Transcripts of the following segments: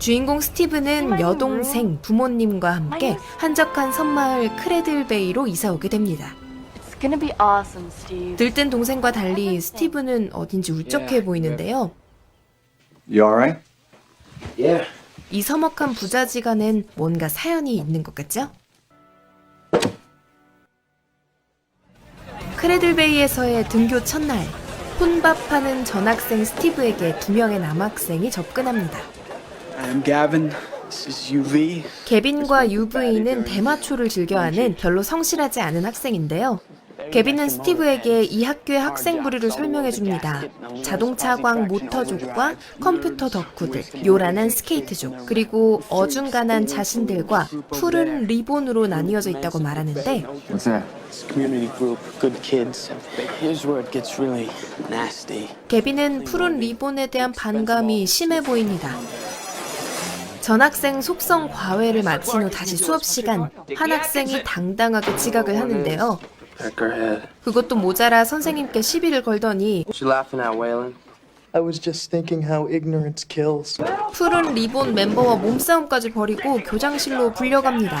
주인공 스티브는 여동생, 부모님과 함께 한적한 섬마을 크레들베이로 이사오게 됩니다. It's gonna be awesome, Steve. 들뜬 동생과 달리 스티브는 어딘지 울적해 보이는데요. You alright? Yeah. 이 서먹한 부자지간엔 뭔가 사연이 있는 것 같죠? 크레들베이에서의 등교 첫날, 혼밥하는 전학생 스티브에게 두 명의 남학생이 접근합니다. I'm Gavin. This is UV. 개빈과 UV는 대마초를 즐겨하는 별로 성실하지 않은 학생인데요. 개빈은 스티브에게 이 학교의 학생 부류를 설명해 줍니다. 자동차광 모터족과 컴퓨터 덕후들, 요란한 스케이트족, 그리고 어중간한 자신들과 푸른 리본으로 나뉘어져 있다고 말하는데 What's that? It's a community group, good kids. Here's where it gets really nasty. 개빈은 푸른 리본에 대한 반감이 심해 보입니다. 전학생 속성 과외를 마친 후 다시 수업 시간, 한 학생이 당당하게 지각을 하는데요. Peck her head. 그것도 모자라 선생님께 시비를 걸더니 What you laughing at, Waylon? I was just thinking how ignorance kills. 푸른 리본 멤버와 몸싸움까지 벌이고 교장실로 불려갑니다.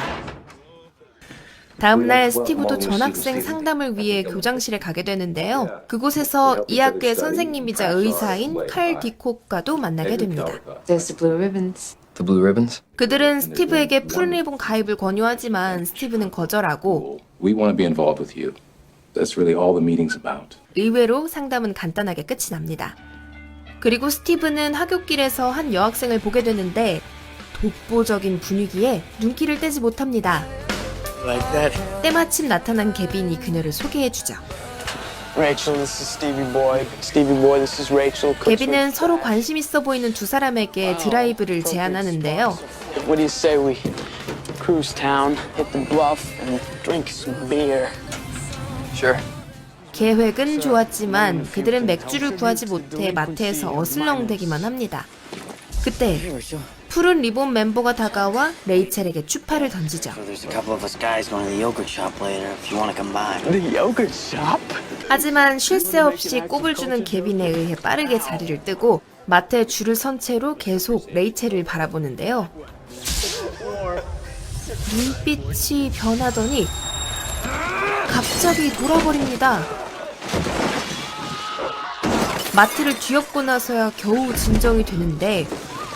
다음 날 스티브도 전학생 상담을 위해 교장실에 가게 되는데요. 그곳에서 이 학교의 선생님이자 의사인 칼 디콕과도 만나게 됩니다. There's the blue ribbons. The blue ribbons? 그들은 스티브에게 푸른 리본 가입을 권유하지만 스티브는 거절하고 We want to be involved with you. That's really all the meeting's about. 의외로 상담은 간단하게 끝이 납니다. 그리고 스티브는 하굣길에서 한 여학생을 보게 되는데 독보적인 분위기에 눈길을 떼지 못합니다. Like that. 때마침 나타난 개빈이 그녀를 소개해주죠. Rachel, this is Stevie Boy. Stevie Boy, this is Rachel. 개빈은 서로 관심 있어 보이는 두 사람에게 드라이브를 제안하는데요. What do you say we cruise town, hit the bluff, and drink some beer? Sure. 계획은 좋았지만 그들은 맥주를 구하지 못해 마트에서 어슬렁대기만 합니다. 그때 푸른 리본 멤버가 다가와 레이첼에게 추파를 던지죠. There's a couple of us guys going to the yogurt shop later if you want to come by. The yogurt shop? 하지만 쉴 새 없이 꼽을 주는 개빈에 의해 빠르게 자리를 뜨고 마트에 줄을 선 채로 계속 레이첼을 바라보는데요. 눈빛이 변하더니 갑자기 돌아버립니다. 마트를 뒤엎고 나서야 겨우 진정이 되는데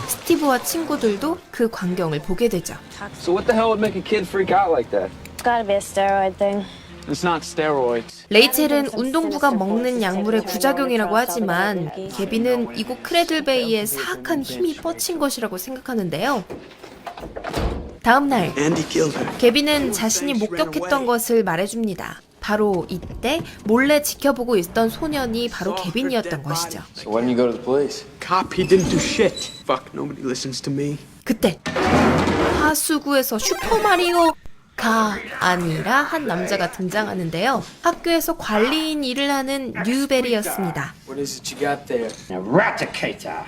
스티브와 친구들도 그 광경을 보게 되죠. So what the hell would make a kid freak out like that? It's gotta be a steroid thing. It's not steroids. 레이첼은 운동부가 먹는 약물의 부작용이라고 하지만 개빈은 이곳 크레들베이에 사악한 힘이 뻗친 것이라고 생각하는데요. 다음 날 Andy killed her. 개빈은 자신이 목격했던 것을 말해줍니다. 바로 이때 몰래 지켜보고 있던 소년이 바로 개빈이었던 것이죠. So why didn't you go to the police? Cop, he didn't do shit. Fuck, nobody listens to me. 그때 하수구에서 슈퍼마리오가 아니라 한 남자가 등장하는데요. 학교에서 관리인 일을 하는 뉴베리였습니다. What is it you got there? Eradicator.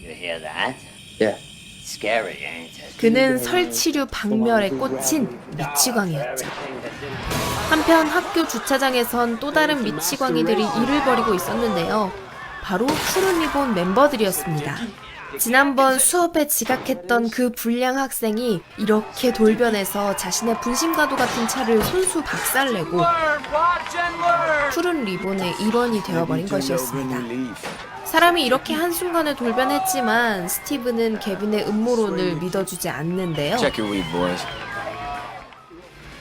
You hear that? Yeah. Scary, ain't it? 그는 설치류 박멸에 꽂힌 미치광이였죠. 한편 학교 주차장에선 또 다른 미치광이들이 일을 벌이고 있었는데요. 바로 푸른 리본 멤버들이었습니다. 지난번 수업에 지각했던 그 불량 학생이 이렇게 돌변해서 자신의 분신과도 같은 차를 손수 박살내고 푸른 리본의 일원이 되어버린 것이었습니다. 사람이 이렇게 한순간에 돌변했지만 스티브는 개빈의 음모론을 믿어주지 않는데요. Check your weed, boys.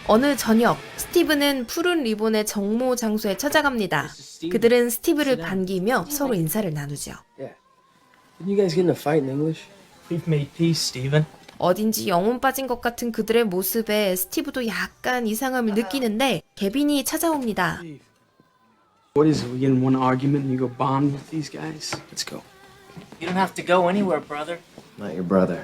어느 저녁, 스티브는 푸른 리본의 정모 장소에 찾아갑니다. 그들은 스티브를 반기며 서로 인사를 나누죠. Didn't you guys get in a fight in English? We've made peace, Stephen. 어딘지 영혼 빠진 것 같은 그들의 모습에 스티브도 약간 이상함을 느끼는데 개빈이 찾아옵니다. What is it? We get in one argument and you go bond with these guys? Let's go. You don't have to go anywhere, brother. Not your brother.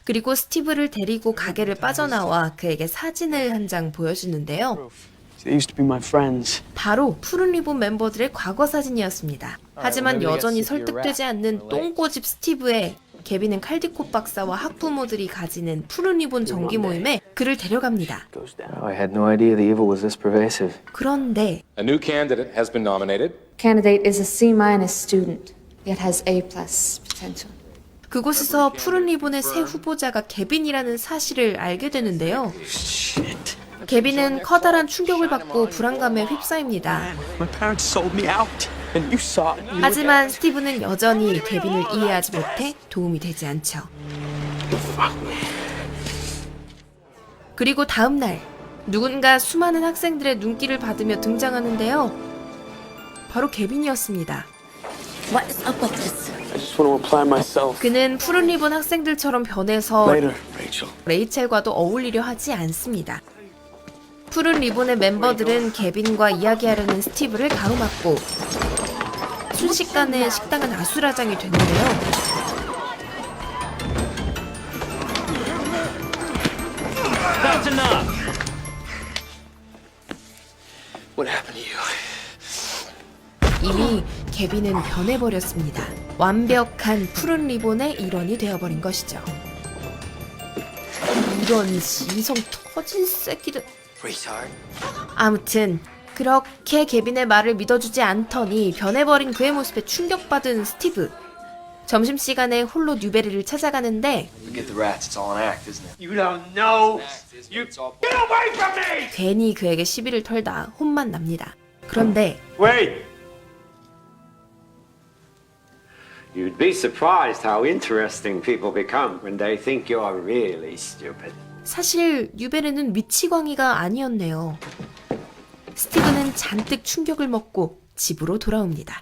그리고 스티브를 데리고 가게를 빠져나와 그에게 사진을 한 장 보여주는데요. They used to be my friends. 바로 푸른 리본 멤버들의 과거 사진이었습니다. 하지만 여전히 설득되지 않는 똥꼬집 스티브에 개빈은 칼디콥 박사와 학부모들이 가지는 푸른 리본 정기 모임에 그를 데려갑니다. I had no idea the evil was this pervasive. 그런데 A new candidate has been nominated. Candidate is a C- student, yet has A+ potential. 그곳에서 푸른 리본의 새 후보자가 개빈이라는 사실을 알게 되는데요. 개빈은 커다란 충격을 받고 불안감에 휩싸입니다. My parents sold me out, and you saw it. 하지만 스티브는 여전히 개빈을 이해하지 못해 도움이 되지 않죠. 그리고 다음 날 누군가 수많은 학생들의 눈길을 받으며 등장하는데요. 바로 개빈이었습니다. What is up with this? I just want to apply myself. 그는 푸른 리본 학생들처럼 변해서 Later, Rachel. 레이첼과도 어울리려 하지 않습니다. 푸른 리본의 멤버들은 개빈과 이야기하려는 스티브를 가로막고 순식간에 식당은 아수라장이 됐는데요. What happened to you? 이미 개빈은 변해버렸습니다. 완벽한 푸른 리본의 일원이 되어버린 것이죠. 이런 이성 터진 새끼들. Retard. 아무튼 그렇게 개빈의 말을 믿어주지 않더니 변해버린 그의 모습에 충격받은 스티브. 점심시간에 홀로 뉴베리를 찾아가는데 Forget the rats. It's all an act, isn't it? You don't know. You get away from me! 괜히 그에게 시비를 털다 혼만 납니다. 그런데 Wait. You'd be surprised how interesting people become when they think you are really stupid. 사실 뉴베르는 미치광이가 아니었네요. 스티브는 잔뜩 충격을 먹고 집으로 돌아옵니다.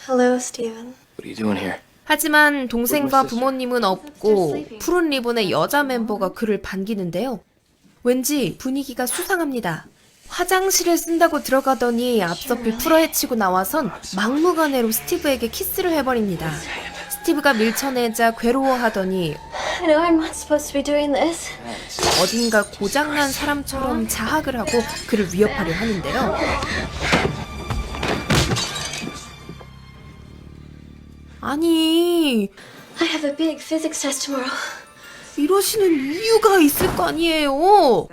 Hello, Steven. What are you doing here? 하지만 동생과 부모님은 없고 푸른 리본의 여자 멤버가 그를 반기는데요. 왠지 분위기가 수상합니다. 화장실을 쓴다고 들어가더니 앞서필 풀어헤치고 나와선 막무가내로 스티브에게 키스를 해버립니다. 스티브가 밀쳐내자 괴로워하더니 I know I'm not supposed to be doing this. 어딘가 고장난 사람처럼 자학을 하고 그를 위협하려 하는데요. 아니, I have a big physics test tomorrow. 이러시는 이유가 있을 거 아니에요.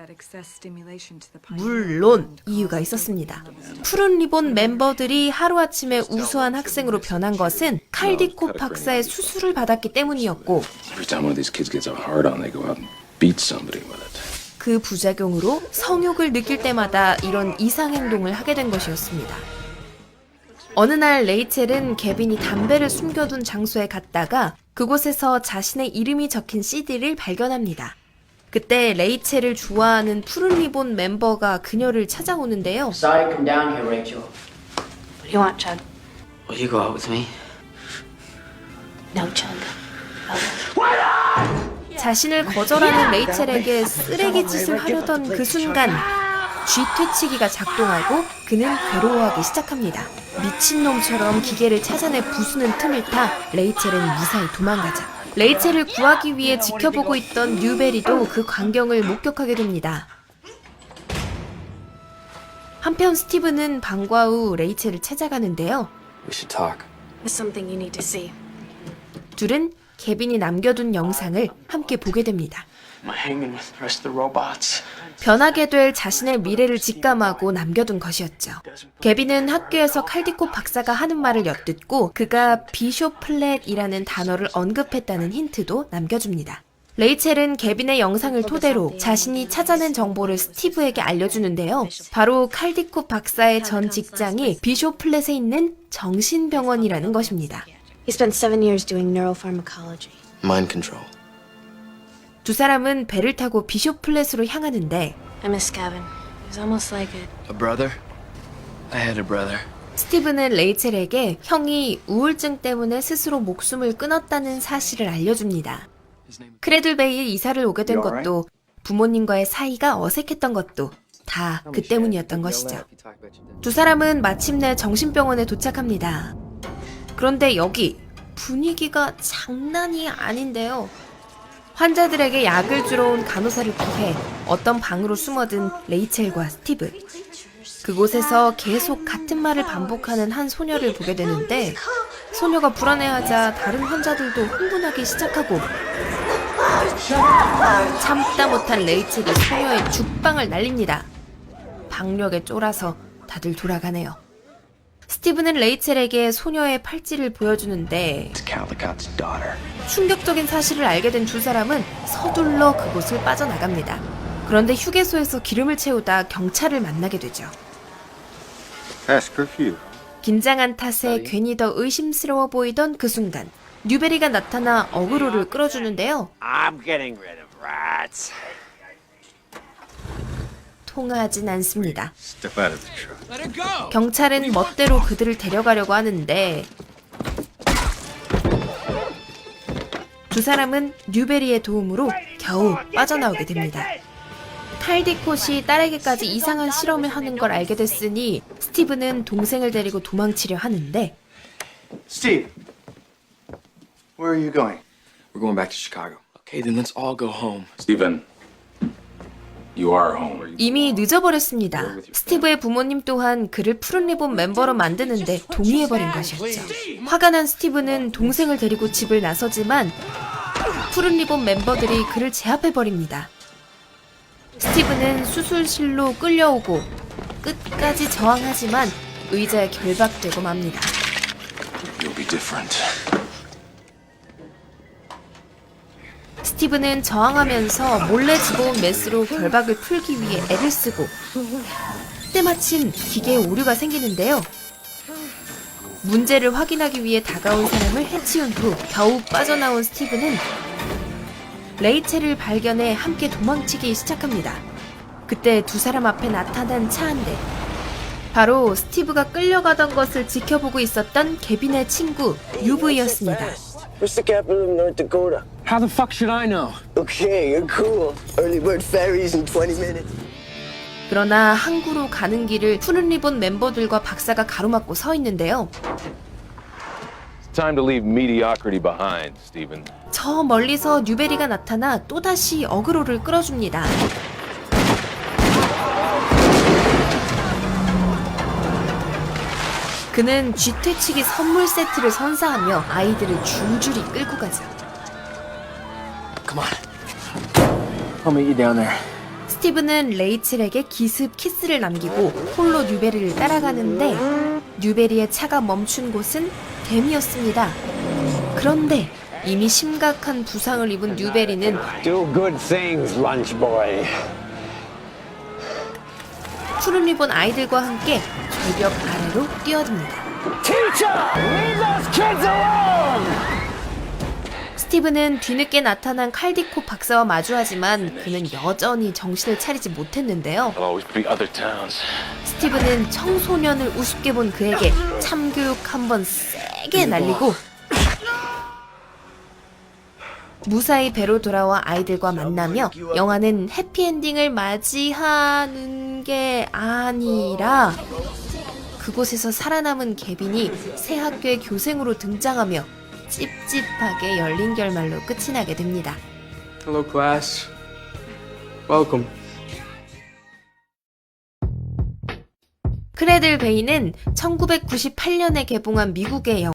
물론 이유가 있었습니다. 푸른 리본 멤버들이 하루아침에 우수한 학생으로 변한 것은 칼디코 박사의 수술을 받았기 때문이었고 Every time one of these kids gets a hard on, they go out and beat somebody with it. 그 부작용으로 성욕을 느낄 때마다 이런 이상 행동을 하게 된 것이었습니다. 어느 날 레이첼은 개빈이 담배를 숨겨둔 장소에 갔다가 그곳에서 자신의 이름이 적힌 CD를 발견합니다. 그때 레이첼을 좋아하는 푸른 리본 멤버가 그녀를 찾아오는데요. Sorry to come down here, Rachel. What do you want, Chug? Will you go out with me? No, Chug. 자신을 거절하는 레이첼에게 쓰레기 짓을 하려던 그 순간 쥐퇴치기가 작동하고 그는 괴로워하기 시작합니다. 미친놈처럼 기계를 찾아내 부수는 틈을 타 레이첼은 무사히 도망가자 레이첼을 구하기 위해 지켜보고 있던 뉴베리도 그 광경을 목격하게 됩니다. 한편 스티브는 방과 후 레이첼을 찾아가는데요. We should talk. There's something you need to see. 둘은 개빈이 남겨둔 영상을 함께 보게 됩니다. Am I hanging with the rest of the robots? 변하게 될 자신의 미래를 직감하고 남겨둔 것이었죠. 개빈은 학교에서 칼디코 박사가 하는 말을 엿듣고 그가 비쇼플렛이라는 단어를 언급했다는 힌트도 남겨줍니다. 레이첼은 개빈의 영상을 토대로 자신이 찾아낸 정보를 스티브에게 알려주는데요. 바로 칼디코 박사의 전 직장이 비쇼플렛에 있는 정신병원이라는 것입니다. He spent 7 years doing neuropharmacology. Mind control. 두 사람은 배를 타고 비쇼플렛으로 향하는데 I miss Gavin. He was almost like a... A brother? I had a brother. 스티브는 레이첼에게 형이 우울증 때문에 스스로 목숨을 끊었다는 사실을 알려줍니다. 크레들베이에 이사를 오게 된 것도 부모님과의 사이가 어색했던 것도 다 그 때문이었던 것이죠. 두 사람은 마침내 정신병원에 도착합니다. 그런데 여기 분위기가 장난이 아닌데요. 환자들에게 약을 주러 온 간호사를 피해 어떤 방으로 숨어든 레이첼과 스티브. 그곳에서 계속 같은 말을 반복하는 한 소녀를 보게 되는데 소녀가 불안해하자 다른 환자들도 흥분하기 시작하고 참다 못한 레이첼이 소녀의 죽방을 날립니다. 박력에 쫄아서 다들 돌아가네요. 스티브는 레이첼에게 소녀의 팔찌를 보여주는데 It's Caldicott's daughter. 충격적인 사실을 알게 된 두 사람은 서둘러 그곳을 빠져나갑니다. 그런데 휴게소에서 기름을 채우다 경찰을 만나게 되죠. Ask for few. 긴장한 탓에 괜히 더 의심스러워 보이던 그 순간 뉴베리가 나타나 어그로를 끌어주는데요. I'm getting rid of rats. 통하진 않습니다. Step out of the truck. 경찰은 멋대로 그들을 데려가려고 하는데 두 사람은 뉴베리의 도움으로 겨우 빠져나오게 됩니다. 칼디콧이 딸에게까지 이상한 실험을 하는 걸 알게 됐으니 스티브는 동생을 데리고 도망치려 하는데 Steve, where are you going? We're going back to Chicago. Okay, then let's all go home. Stephen, you are home. 이미 늦어버렸습니다. 스티브의 부모님 또한 그를 푸른 리본 멤버로 만드는데 동의해버린 것이었죠. 화가 난 스티브는 동생을 데리고 집을 나서지만 푸른 리본 멤버들이 그를 제압해버립니다. 스티브는 수술실로 끌려오고 끝까지 저항하지만 의자에 결박되고 맙니다. You'll be different. 스티브는 저항하면서 몰래 집어온 메스로 결박을 풀기 위해 애를 쓰고 때마침 기계에 오류가 생기는데요. 문제를 확인하기 위해 다가온 사람을 해치운 후 겨우 빠져나온 스티브는 레이첼을 발견해 함께 도망치기 시작합니다. 그때 두 사람 앞에 나타난 차 한 대. 바로 스티브가 끌려가던 것을 지켜보고 있었던 케빈의 친구 UV였습니다. What's the capital of North Dakota? How the fuck should I know? Okay, you're cool. Early bird ferries in 20 minutes. 그러나 항구로 가는 길을 푸른 리본 멤버들과 박사가 가로막고 서 있는데요. Time to leave mediocrity behind, Stephen. 저 멀리서 뉴베리가 나타나 또다시 어그로를 끌어줍니다. 그는 쥐퇴치기 선물 세트를 선사하며 아이들을 줄줄이 끌고 가죠. Come on. I'll meet you down there. 스티브는 레이첼에게 기습 키스를 남기고 홀로 뉴베리를 따라가는데 뉴베리의 차가 멈춘 곳은 댐이었습니다. 그런데 이미 심각한 부상을 입은 뉴베리는 Do good things, lunch boy. 푸른 리본 아이들과 함께 절벽 아래로 뛰어듭니다. Teacher, leave those kids alone. 스티브는 뒤늦게 나타난 칼디코 박사와 마주하지만 그는 여전히 정신을 차리지 못했는데요. There'll always be other towns. 스티브는 청소년을 우습게 본 그에게 참교육 한번 세게 날리고 무사히 배로 돌아와 아이들과 만나며 영화는 해피엔딩을 맞이하는 게 아니라 그곳에서 살아남은 케빈이 새 학교의 교생으로 등장하며 찝찝하게 열린 결말로 끝이 나게 됩니다. Hello, class. Welcome. 크레들 베이는 1998년에 개봉한 미국의 영화